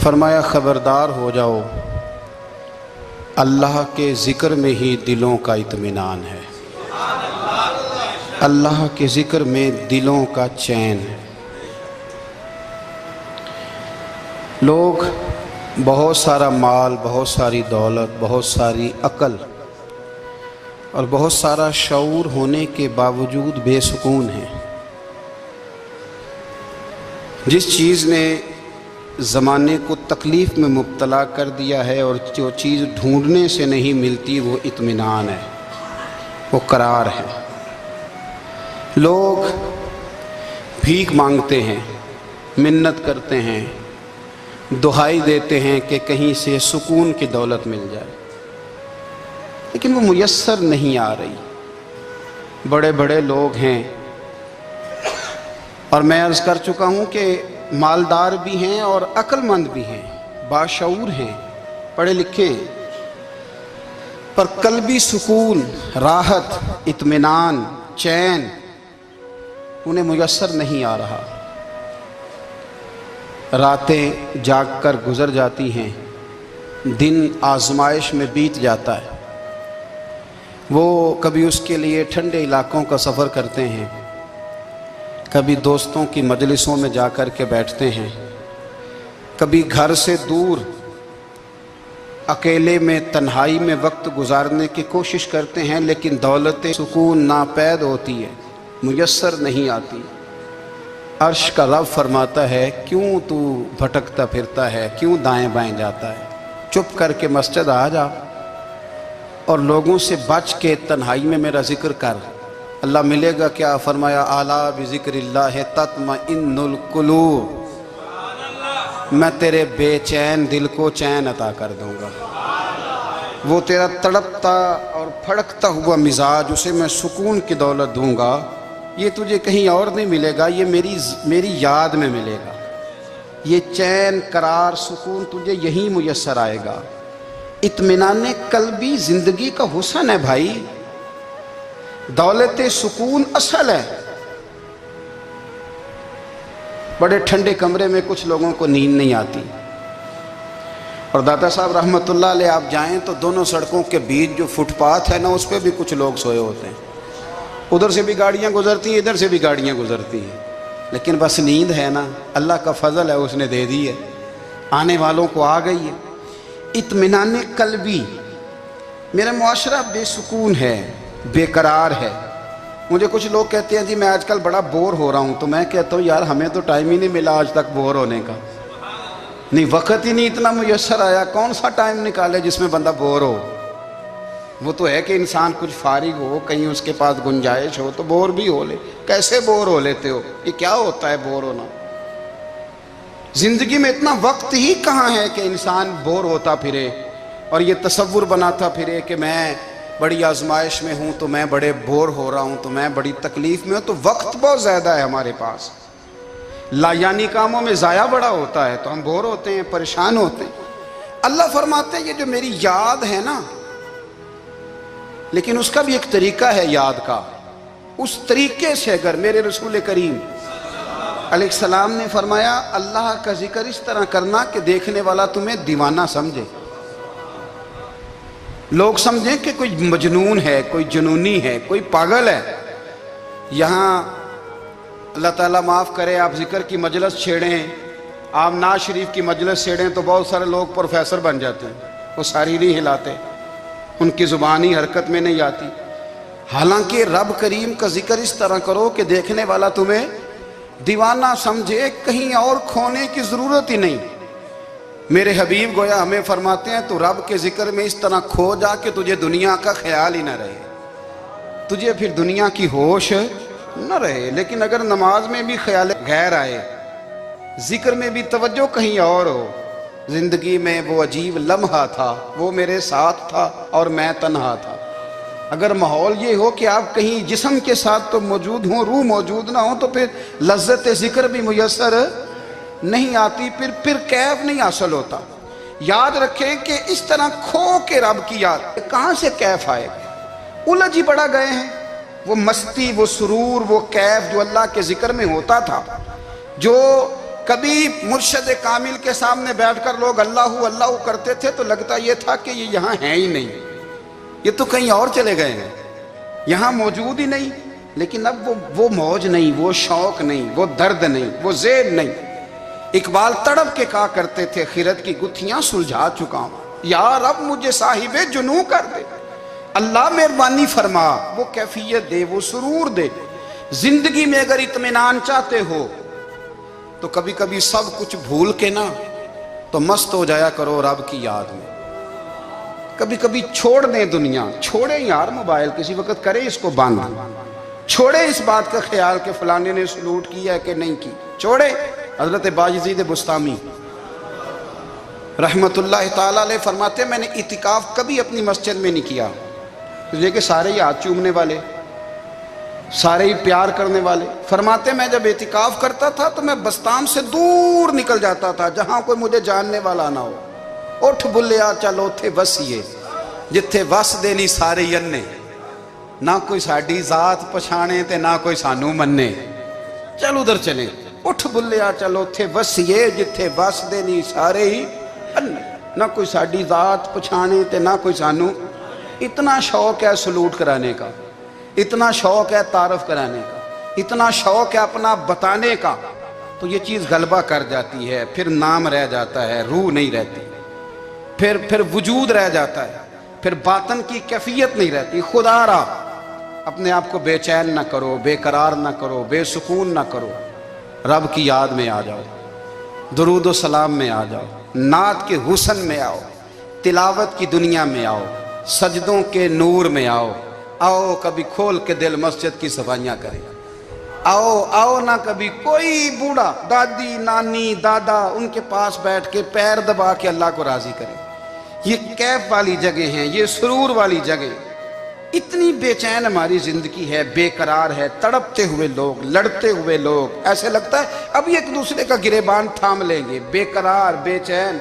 فرمایا خبردار ہو جاؤ، اللہ کے ذکر میں ہی دلوں کا اطمینان ہے، اللہ کے ذکر میں دلوں کا چین ہے۔ لوگ بہت سارا مال، بہت ساری دولت، بہت ساری عقل اور بہت سارا شعور ہونے کے باوجود بے سکون ہیں۔ جس چیز نے زمانے کو تکلیف میں مبتلا کر دیا ہے اور جو چیز ڈھونڈنے سے نہیں ملتی وہ اطمینان ہے، وہ قرار ہے۔ لوگ بھیک مانگتے ہیں، منت کرتے ہیں، دہائی دیتے ہیں کہ کہیں سے سکون کی دولت مل جائے، لیکن وہ میسر نہیں آ رہی۔ بڑے بڑے لوگ ہیں، اور میں عرض کر چکا ہوں کہ مالدار بھی ہیں اور عقل مند بھی ہیں، باشعور ہیں، پڑھے لکھے ہیں، پر قلبی سکون، راحت، اطمینان، چین انہیں میسر نہیں آ رہا۔ راتیں جاگ کر گزر جاتی ہیں، دن آزمائش میں بیت جاتا ہے۔ وہ کبھی اس کے لیے ٹھنڈے علاقوں کا سفر کرتے ہیں، کبھی دوستوں کی مجلسوں میں جا کر کے بیٹھتے ہیں، کبھی گھر سے دور اکیلے میں تنہائی میں وقت گزارنے کی کوشش کرتے ہیں، لیکن دولت سکون ناپید ہوتی ہے، میسر نہیں آتی۔ عرش کا رب فرماتا ہے، کیوں تو بھٹکتا پھرتا ہے، کیوں دائیں بائیں جاتا ہے؟ چپ کر کے مسجد آ جا اور لوگوں سے بچ کے تنہائی میں میرا ذکر کر۔ اللہ ملے گا کیا؟ فرمایا اعلیٰ بذکر اللہ تطمئن القلوب، میں تیرے بے چین دل کو چین عطا کر دوں گا۔ وہ تیرا تڑپتا اور پھڑکتا ہوا مزاج، اسے میں سکون کی دولت دوں گا۔ یہ تجھے کہیں اور نہیں ملے گا، یہ میری یاد میں ملے گا۔ یہ چین، قرار، سکون تجھے یہیں میسر آئے گا۔ اطمینان قلبی زندگی کا حسن ہے بھائی، دولت سکون اصل ہے۔ بڑے ٹھنڈے کمرے میں کچھ لوگوں کو نیند نہیں آتی، اور داتا صاحب رحمۃ اللہ علیہ آپ جائیں تو دونوں سڑکوں کے بیچ جو فٹ پاتھ ہے نا، اس پہ بھی کچھ لوگ سوئے ہوتے ہیں۔ ادھر سے بھی گاڑیاں گزرتی ہیں، ادھر سے بھی گاڑیاں گزرتی ہیں، لیکن بس نیند ہے نا، اللہ کا فضل ہے، اس نے دے دی ہے، آنے والوں کو آ گئی ہے۔ اطمینان قلبی، میرا معاشرہ بے سکون ہے، بے قرار ہے۔ مجھے کچھ لوگ کہتے ہیں جی میں آج کل بڑا بور ہو رہا ہوں، تو میں کہتا ہوں یار ہمیں تو ٹائم ہی نہیں ملا آج تک بور ہونے کا، نہیں وقت ہی نہیں اتنا میسر آیا۔ کون سا ٹائم نکالے جس میں بندہ بور ہو؟ وہ تو ہے کہ انسان کچھ فارغ ہو، کہیں اس کے پاس گنجائش ہو تو بور بھی ہو لے۔ کیسے بور ہو لیتے ہو؟ یہ کیا ہوتا ہے بور ہونا؟ زندگی میں اتنا وقت ہی کہاں ہے کہ انسان بور ہوتا پھرے اور یہ تصور بناتا پھرے کہ میں بڑی آزمائش میں ہوں، تو میں بڑے بور ہو رہا ہوں، تو میں بڑی تکلیف میں ہوں۔ تو وقت بہت زیادہ ہے ہمارے پاس، لایانی کاموں میں ضائع بڑا ہوتا ہے، تو ہم بور ہوتے ہیں، پریشان ہوتے ہیں۔ اللہ فرماتے ہیں یہ جو میری یاد ہے نا، لیکن اس کا بھی ایک طریقہ ہے یاد کا، اس طریقے سے اگر میرے رسول کریم علیہ السلام نے فرمایا اللہ کا ذکر اس طرح کرنا کہ دیکھنے والا تمہیں دیوانہ سمجھے، لوگ سمجھیں کہ کوئی مجنون ہے، کوئی جنونی ہے، کوئی پاگل ہے۔ یہاں اللہ تعالیٰ معاف کرے، آپ ذکر کی مجلس چھیڑیں، آپ نعت شریف کی مجلس چھیڑیں تو بہت سارے لوگ پروفیسر بن جاتے ہیں، وہ ساری نہیں ہلاتے، ان کی زبانی حرکت میں نہیں آتی۔ حالانکہ رب کریم کا ذکر اس طرح کرو کہ دیکھنے والا تمہیں دیوانہ سمجھے، کہیں اور کھونے کی ضرورت ہی نہیں۔ میرے حبیب گویا ہمیں فرماتے ہیں تو رب کے ذکر میں اس طرح کھو جا کہ تجھے دنیا کا خیال ہی نہ رہے، تجھے پھر دنیا کی ہوش نہ رہے۔ لیکن اگر نماز میں بھی خیال غیر آئے، ذکر میں بھی توجہ کہیں اور ہو، زندگی میں وہ عجیب لمحہ تھا، وہ میرے ساتھ تھا اور میں تنہا تھا۔ اگر ماحول یہ ہو کہ آپ کہیں جسم کے ساتھ تو موجود ہوں، روح موجود نہ ہو، تو پھر لذت ذکر بھی میسر نہیں آتی، پھر کیف نہیں حاصل ہوتا۔ یاد رکھیں کہ اس طرح کھو کے رب کی یاد کہاں سے کیف آئے گا؟ الجھ ہی پڑا گئے ہیں۔ وہ مستی، وہ سرور، وہ کیف جو اللہ کے ذکر میں ہوتا تھا، جو کبھی مرشد کامل کے سامنے بیٹھ کر لوگ اللہ اللہ کرتے تھے تو لگتا یہ تھا کہ یہ یہاں ہیں ہی نہیں، یہ تو کہیں اور چلے گئے ہیں، یہاں موجود ہی نہیں۔ لیکن اب وہ موج نہیں، وہ شوق نہیں، وہ درد نہیں، وہ ذہن نہیں۔ اقبال تڑپ کے کہا کرتے تھے خرد کی گتھیاں سلجھا چکا ہوں، یا رب مجھے صاحب جنوں کر دے، اللہ مہربانی فرما، وہ کیفیت دے، وہ سرور دے۔ زندگی میں اگر اطمینان چاہتے ہو تو کبھی کبھی سب کچھ بھول کے نا تو مست ہو جایا کرو رب کی یاد میں۔ کبھی کبھی چھوڑ دیں دنیا، چھوڑیں یار موبائل، کسی وقت کریں اس کو بند، چھوڑیں اس بات کا خیال کہ فلانے نے سلوٹ کیا ہے کہ نہیں کی، چھوڑیں۔ حضرت باجزید بستامی رحمت اللہ تعالیٰ علیہ فرماتے ہیں میں نے اعتکاف کبھی اپنی مسجد میں نہیں کیا، اس لیے کہ سارے ہی ہاتھ چومنے والے، سارے ہی پیار کرنے والے۔ فرماتے میں جب اعتکاف کرتا تھا تو میں بستام سے دور نکل جاتا تھا جہاں کوئی مجھے جاننے والا نہ ہو۔ اٹھ بلیا چلو تھے وسیے جتھے وس دے نہیں سارے ینے، نہ کوئی ساڈی ذات پچھانے تے نہ کوئی سانو مننے، چل ادھر چلیں۔ اٹھ بلیا چلو تھے وسیے جتھے وس دے نہیں سارے ہی انے، نہ کوئی ساڈی ذات پچھانے تے نہ کوئی سانو۔ اتنا شوق ہے سلوٹ کرانے کا، اتنا شوق ہے تعارف کرانے کا، اتنا شوق ہے اپنا بتانے کا، تو یہ چیز غلبہ کر جاتی ہے، پھر نام رہ جاتا ہے، روح نہیں رہتی، پھر وجود رہ جاتا ہے، پھر باطن کی کیفیت نہیں رہتی۔ خدا را اپنے آپ کو بے چین نہ کرو، بے قرار نہ کرو، بے سکون نہ کرو، رب کی یاد میں آ جاؤ، درود و سلام میں آ جاؤ، نعت کے حسن میں آؤ، تلاوت کی دنیا میں آؤ، سجدوں کے نور میں آؤ۔ آؤ کبھی کھول کے دل مسجد کی صفائیاں کریں، آؤ نہ کبھی کوئی بوڑھا دادی نانی دادا ان کے پاس بیٹھ کے پیر دبا کے اللہ کو راضی کریں۔ یہ کیف والی جگہ ہیں، یہ سرور والی جگہ۔ اتنی بے چین ہماری زندگی ہے، بے قرار ہے، تڑپتے ہوئے لوگ، لڑتے ہوئے لوگ، ایسے لگتا ہے ابھی ایک دوسرے کا گریبان تھام لیں گے، بے قرار بے چین۔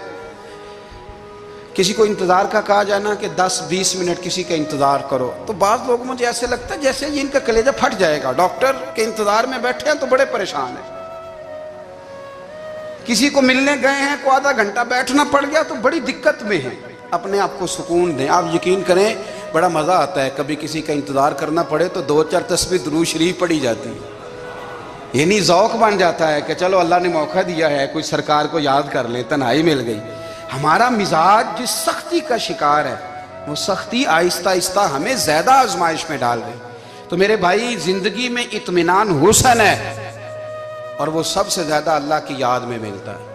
کسی کو انتظار کا کہا جانا کہ 10-20 منٹ کسی کا انتظار کرو تو بعض لوگ مجھے ایسے لگتا ہے جیسے ان کا کلیجہ پھٹ جائے گا، ڈاکٹر کے انتظار میں بیٹھے ہیں تو بڑے پریشان ہیں۔ کسی کو ملنے گئے ہیں کو آدھا گھنٹہ بیٹھنا پڑ گیا تو بڑی دقت میں ہیں۔ اپنے آپ کو سکون دیں۔ آپ یقین کریں بڑا مزہ آتا ہے، کبھی کسی کا انتظار کرنا پڑے تو 2-4 تسبیح درود شریف پڑھی جاتی ہے، یعنی ذوق بن جاتا ہے کہ چلو اللہ نے موقع دیا ہے، کوئی سرکار کو یاد کر لیں، تنہائی مل گئی۔ ہمارا مزاج جس سختی کا شکار ہے وہ سختی آہستہ آہستہ ہمیں زیادہ آزمائش میں ڈال رہی۔ تو میرے بھائی زندگی میں اطمینان حسن ہے، اور وہ سب سے زیادہ اللہ کی یاد میں ملتا ہے،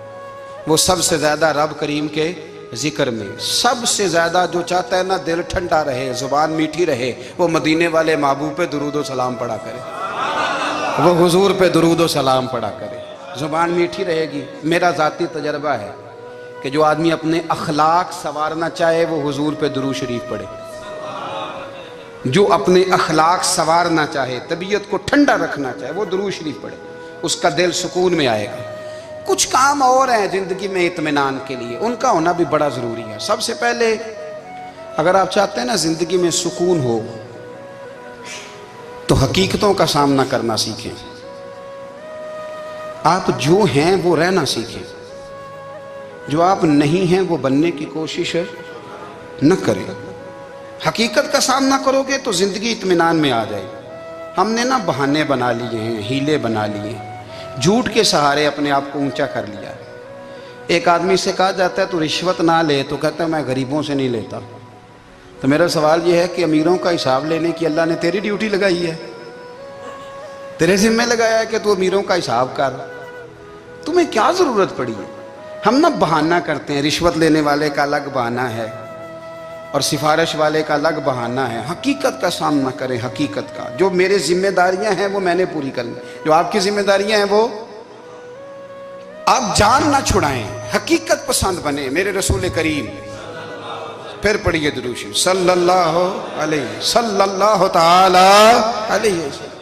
وہ سب سے زیادہ رب کریم کے ذکر میں۔ سب سے زیادہ جو چاہتا ہے نا دل ٹھنڈا رہے، زبان میٹھی رہے، وہ مدینے والے محبوب پہ درود و سلام پڑھا کرے، وہ حضور پہ درود و سلام پڑھا کرے، زبان میٹھی رہے گی۔ میرا ذاتی تجربہ ہے کہ جو آدمی اپنے اخلاق سنوارنا چاہے وہ حضور پہ درود شریف پڑھے، جو اپنے اخلاق سنوارنا چاہے، طبیعت کو ٹھنڈا رکھنا چاہے، وہ درود شریف پڑھے، اس کا دل سکون میں آئے گا۔ کچھ کام اور ہیں زندگی میں اطمینان کے لیے، ان کا ہونا بھی بڑا ضروری ہے۔ سب سے پہلے اگر آپ چاہتے ہیں نا زندگی میں سکون ہو تو حقیقتوں کا سامنا کرنا سیکھیں۔ آپ جو ہیں وہ رہنا سیکھیں، جو آپ نہیں ہیں وہ بننے کی کوشش نہ کریں۔ حقیقت کا سامنا کرو گے تو زندگی اطمینان میں آ جائے گی۔ ہم نے نا بہانے بنا لیے ہیں، ہیلے بنا لیے ہیں، جھوٹ کے سہارے اپنے آپ کو اونچا کر لیا ہے۔ ایک آدمی سے کہا جاتا ہے تو رشوت نہ لے، تو کہتا ہے میں غریبوں سے نہیں لیتا۔ تو میرا سوال یہ ہے کہ امیروں کا حساب لینے کی اللہ نے تیری ڈیوٹی لگائی ہے، تیرے ذمہ لگایا ہے کہ تو امیروں کا حساب کر، تمہیں کیا ضرورت پڑی ہے؟ ہم نہ بہانہ کرتے ہیں، رشوت لینے والے کا الگ بہانہ ہے اور سفارش والے کا الگ بہانہ ہے۔ حقیقت کا سامنا کریں، حقیقت کا۔ جو میرے ذمہ داریاں ہیں وہ میں نے پوری کرنی، جو آپ کی ذمہ داریاں ہیں وہ آپ جان نہ چھڑائیں، حقیقت پسند بنیں۔ میرے رسول کریم، پھر پڑھیے درود شریف صلی اللہ تعالی علیہ وسلم۔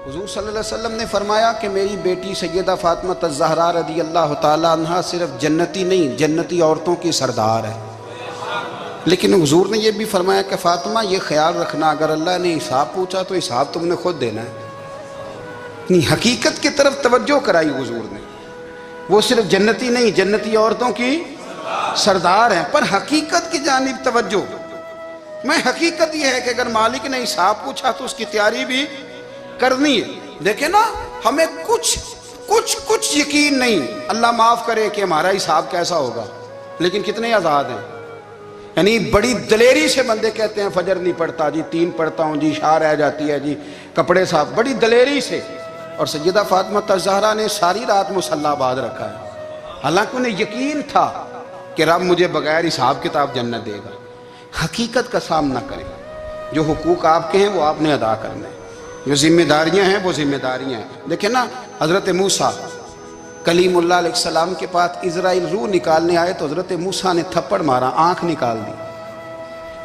حضور صلی اللہ علیہ وسلم نے فرمایا کہ میری بیٹی سیدہ فاطمہ الزہرا رضی اللہ تعالی عنہا صرف جنتی نہیں، جنتی عورتوں کی سردار ہے۔ لیکن حضور نے یہ بھی فرمایا کہ فاطمہ یہ خیال رکھنا اگر اللہ نے حساب پوچھا تو حساب تم نے خود دینا ہے۔ حقیقت کی طرف توجہ کرائی حضور نے۔ وہ صرف جنتی نہیں، جنتی عورتوں کی سردار ہیں، پر حقیقت کی جانب توجہ۔ میں حقیقت یہ ہے کہ اگر مالک نے حساب پوچھا تو اس کی تیاری بھی کرنی ہے۔ دیکھیں نا، ہمیں کچھ یقین نہیں، اللہ معاف کرے کہ ہمارا حساب کیسا ہوگا، لیکن کتنے آزاد ہیں۔ یعنی بڑی دلیری سے بندے کہتے ہیں فجر نہیں پڑھتا جی، 3 پڑھتا ہوں جی، شاہ رہ جاتی ہے جی، کپڑے صاف، بڑی دلیری سے۔ اور سیدہ فاطمہ الزہرا نے ساری رات مصلی باندھ رکھا ہے، حالانکہ انہیں یقین تھا کہ رب مجھے بغیر حساب کتاب جنت دے گا۔ حقیقت کا سامنا کریں، جو حقوق آپ کے ہیں وہ آپ نے ادا کرنے ہیں، جو ذمہ داریاں ہیں وہ ذمہ داریاں ہیں۔ دیکھیں نا، حضرت موسیٰ کلیم اللہ علیہ السلام کے پاس اسرائیل روح نکالنے آئے تو حضرت موسیٰ نے تھپڑ مارا، آنکھ نکال دی،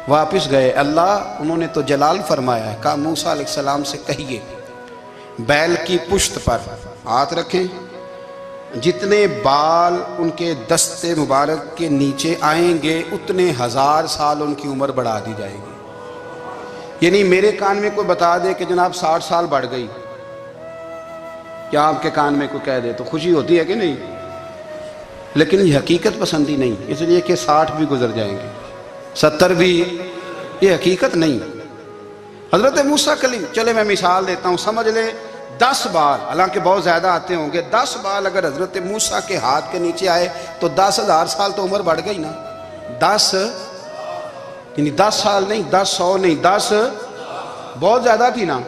واپس گئے۔ اللہ انہوں نے تو جلال فرمایا ہے، کہا موسیٰ علیہ السلام سے کہیے بیل کی پشت پر ہاتھ رکھیں، جتنے بال ان کے دستے مبارک کے نیچے آئیں گے اتنے 1000 سال ان کی عمر بڑھا دی جائے گی۔ یعنی میرے کان میں کوئی بتا دے کہ جناب 60 سال بڑھ گئی، کیا آپ کے کان میں کوئی کہہ دے تو خوشی ہوتی ہے کہ نہیں؟ لیکن یہ حقیقت پسندی نہیں، اس لیے کہ 60 بھی گزر جائیں گے، 70 بھی، یہ حقیقت نہیں۔ حضرت موسیٰ کلیم، چلے میں مثال دیتا ہوں، سمجھ لے 10 بال، حالانکہ بہت زیادہ آتے ہوں گے، 10 بال اگر حضرت موسیٰ کے ہاتھ کے نیچے آئے تو 10,000 سال تو عمر بڑھ گئی نا۔ 10 یعنی 10 سال نہیں، 10 100 نہیں، 10 بہت زیادہ تھی نا۔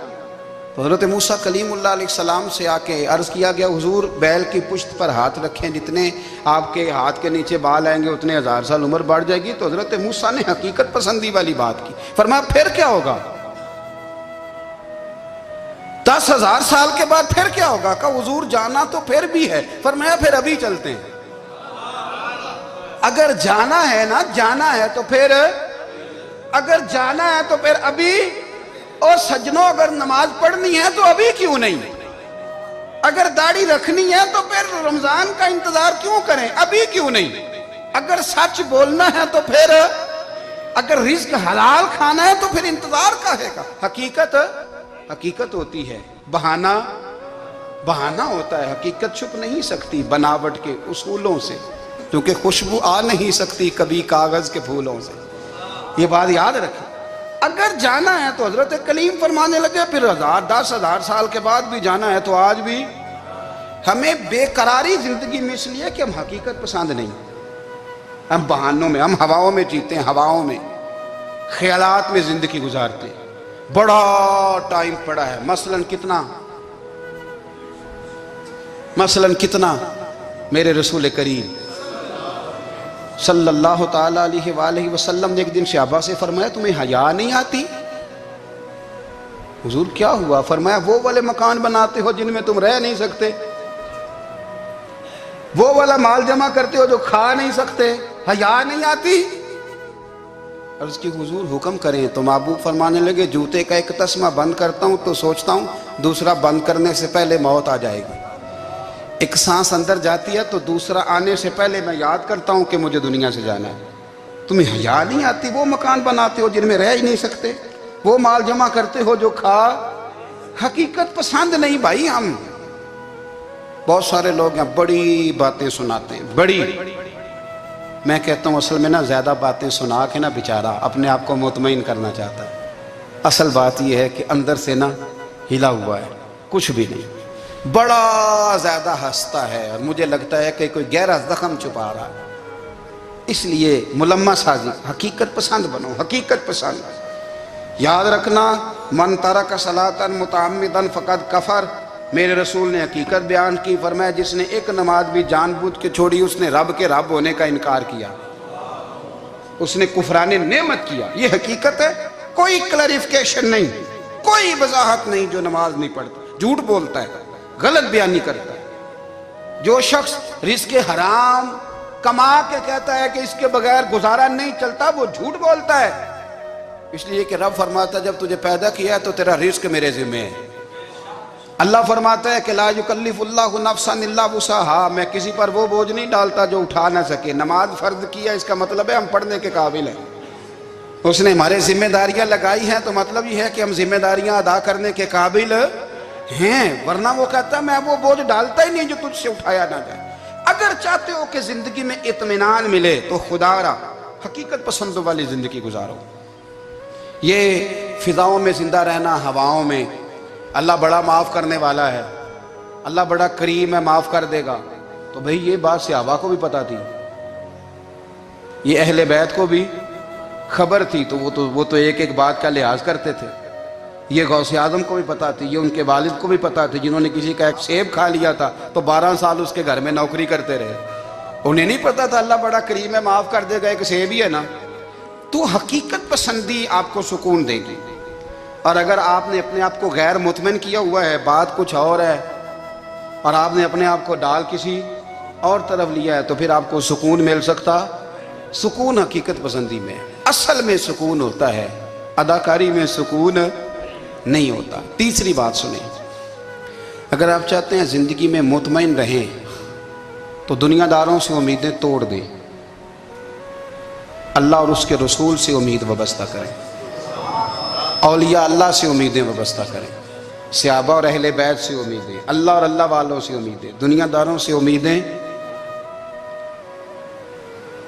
تو حضرت موسیٰ کلیم اللہ علیہ السلام سے آ کے عرض کیا گیا، حضور بیل کی پشت پر ہاتھ رکھیں، جتنے آپ کے ہاتھ کے نیچے بال آئیں گے اتنے 1000 سال عمر بڑھ جائے گی۔ تو حضرت موسیٰ نے حقیقت پسندی والی بات کی، فرمایا پھر کیا ہوگا؟ 10,000 سال کے بعد پھر کیا ہوگا؟ کہا حضور جانا تو پھر بھی ہے، فرمایا پھر ابھی چلتے ہیں۔ اگر جانا ہے نا، جانا ہے تو پھر، اگر جانا ہے تو پھر ابھی۔ اور سجنوں، اگر نماز پڑھنی ہے تو ابھی کیوں نہیں؟ اگر داڑھی رکھنی ہے تو پھر رمضان کا انتظار کیوں کریں، ابھی کیوں نہیں؟ اگر سچ بولنا ہے تو پھر، اگر رزق حلال کھانا ہے تو پھر انتظار کا ہے۔ حقیقت ہوتی ہے، بہانہ ہوتا ہے، حقیقت چھپ نہیں سکتی بناوٹ کے اصولوں سے، کیونکہ خوشبو آ نہیں سکتی کبھی کاغذ کے پھولوں سے۔ یہ بات یاد رکھیں، اگر جانا ہے تو حضرت کلیم فرمانے لگے پھر 10,000 سال کے بعد بھی جانا ہے تو آج بھی۔ ہمیں بے قراری زندگی میں اس لیے کہ ہم حقیقت پسند نہیں، ہم بہانوں میں، ہم ہواؤں میں جیتے ہیں، ہواؤں میں، خیالات میں زندگی گزارتے ہیں۔ بڑا ٹائم پڑا ہے، مثلاً کتنا میرے رسول کریم صلی اللہ تعالیٰ علیہ وآلہ وسلم نے ایک دن صحابہ سے فرمایا تمہیں حیا نہیں آتی؟ حضور کیا ہوا؟ فرمایا وہ والے مکان بناتے ہو جن میں تم رہ نہیں سکتے، وہ والا مال جمع کرتے ہو جو کھا نہیں سکتے، حیا نہیں آتی؟ عرض کی حضور حکم کریں تو محبوب فرمانے لگے جوتے کا ایک تسمہ بند کرتا ہوں تو سوچتا ہوں دوسرا بند کرنے سے پہلے موت آ جائے گی، ایک سانس اندر جاتی ہے تو دوسرا آنے سے پہلے میں یاد کرتا ہوں کہ مجھے دنیا سے جانا ہے۔ تمہیں حیا نہیں آتی؟ وہ مکان بناتے ہو جن میں رہ ہی نہیں سکتے، وہ مال جمع کرتے ہو جو کھا۔ حقیقت پسند نہیں بھائی ہم۔ بہت سارے لوگ ہیں بڑی باتیں سناتے ہیں، بڑی، میں کہتا ہوں اصل میں نا زیادہ باتیں سنا کے نا بیچارہ اپنے آپ کو مطمئن کرنا چاہتا ہے، اصل بات یہ ہے کہ اندر سے نا ہلا ہوا ہے، کچھ بھی نہیں، بڑا زیادہ ہنستا ہے اور مجھے لگتا ہے کہ کوئی گہرا زخم چھپا رہا ہے۔ اس لیے ملمہ سازی، حقیقت پسند بنو، حقیقت پسند۔ یاد رکھنا من ترک صلاۃ متعمدا فقد کفر، میرے رسول نے حقیقت بیان کی، فرمایا جس نے ایک نماز بھی جان بوجھ کے چھوڑی اس نے رب کے رب ہونے کا انکار کیا، اس نے کفران نعمت کیا۔ یہ حقیقت ہے، کوئی کلیریفیکیشن نہیں، کوئی وضاحت نہیں۔ جو نماز نہیں پڑھتا، جھوٹ بولتا ہے، غلط بیانی کرتا ہے، جو شخص رزق حرام کما کے کہتا ہے کہ اس کے بغیر گزارا نہیں چلتا، وہ جھوٹ بولتا ہے۔ اس لیے کہ رب فرماتا ہے جب تجھے پیدا کیا ہے تو تیرا رزق میرے ذمہ ہے۔ اللہ فرماتا ہے کہ لا یکلف اللہ نفسا الا وسعہا، میں کسی پر وہ بوجھ نہیں ڈالتا جو اٹھا نہ سکے۔ نماز فرض کیا اس کا مطلب ہے ہم پڑھنے کے قابل ہیں، اس نے ہمارے ذمہ داریاں لگائی ہیں تو مطلب یہ ہے کہ ہم ذمہ داریاں ادا کرنے کے قابل ہیں، ورنہ وہ کہتا ہے میں وہ بوجھ ڈالتا ہی نہیں جو تجھ سے اٹھایا نہ جائے۔ اگر چاہتے ہو کہ زندگی میں اطمینان ملے تو خدا را حقیقت پسندوں والی زندگی گزارو. یہ فضاؤں میں زندہ رہنا، ہواؤں میں، اللہ بڑا معاف کرنے والا ہے، اللہ بڑا کریم ہے، معاف کر دے گا، تو بھئی یہ بات صحابہ کو بھی پتا تھی، یہ اہل بیت کو بھی خبر تھی، تو وہ تو ایک ایک بات کا لحاظ کرتے تھے. یہ غوث اعظم کو بھی پتا تھی، یہ ان کے والد کو بھی پتا تھی، جنہوں نے کسی کا ایک سیب کھا لیا تھا تو 12 سال اس کے گھر میں نوکری کرتے رہے. انہیں نہیں پتا تھا اللہ بڑا کریم ہے، معاف کر دے گا، ایک سیب ہی ہے نا. تو حقیقت پسندی آپ کو سکون دے گی. اور اگر آپ نے اپنے آپ کو غیر مطمئن کیا ہوا ہے، بات کچھ اور ہے، اور آپ نے اپنے آپ کو ڈال کسی اور طرف لیا ہے، تو پھر آپ کو سکون مل سکتا؟ سکون حقیقت پسندی میں، اصل میں سکون ہوتا ہے، اداکاری میں سکون نہیں ہوتا. تیسری بات سنیں، اگر آپ چاہتے ہیں زندگی میں مطمئن رہیں تو دنیا داروں سے امیدیں توڑ دیں، اللہ اور اس کے رسول سے امید وابستہ کریں، اولیاء اللہ سے امیدیں وابستہ کریں، صحابہ اور اہل بیت سے امیدیں، اللہ اور اللہ والوں سے امیدیں، دنیا داروں سے امیدیں.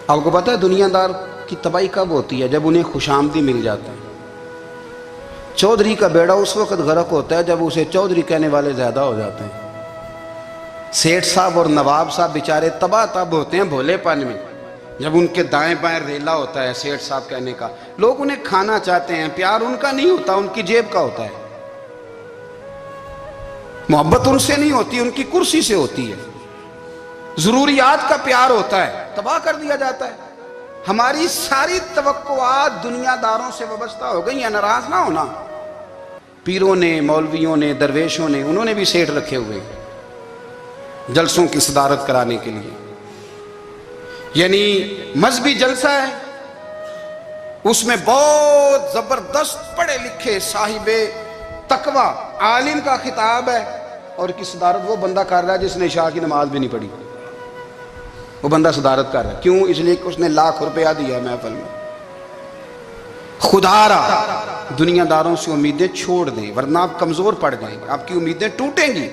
آپ کو پتہ ہے دنیا دار کی تباہی کب ہوتی ہے؟ جب انہیں خوش آمدی مل جاتا ہے. چودھری کا بیڑا اس وقت غرق ہوتا ہے جب اسے چودھری کہنے والے زیادہ ہو جاتے ہیں. سیٹھ صاحب اور نواب صاحب بیچارے تباہ تب ہوتے ہیں بھولے پن میں، جب ان کے دائیں بائیں ریلا ہوتا ہے سیٹھ صاحب کہنے کا. لوگ انہیں کھانا چاہتے ہیں، پیار ان کا نہیں ہوتا، ان کی جیب کا ہوتا ہے. محبت ان سے نہیں ہوتی، ان کی کرسی سے ہوتی ہے. ضروریات کا پیار ہوتا ہے، تباہ کر دیا جاتا ہے. ہماری ساری توقعات دنیا داروں سے وابستہ ہو گئی ہیں. ناراض نہ ہونا، پیروں نے، مولویوں نے، درویشوں نے، انہوں نے بھی سیٹ رکھے ہوئے جلسوں کی صدارت کرانے کے لیے. یعنی مذہبی جلسہ ہے، اس میں بہت زبردست پڑھے لکھے صاحب تقوی عالم کا خطاب ہے، اور کی صدارت وہ بندہ کر رہا ہے جس نے عشاء کی نماز بھی نہیں پڑھی. وہ بندہ صدارت کر رہا ہے، کیوں؟ اس لیے کہ اس نے لاکھ روپیہ دیا ہے محفل میں. خدا را دنیا داروں سے امیدیں چھوڑ دیں، ورنہ آپ کمزور پڑ جائیں گے، آپ کی امیدیں ٹوٹیں گی.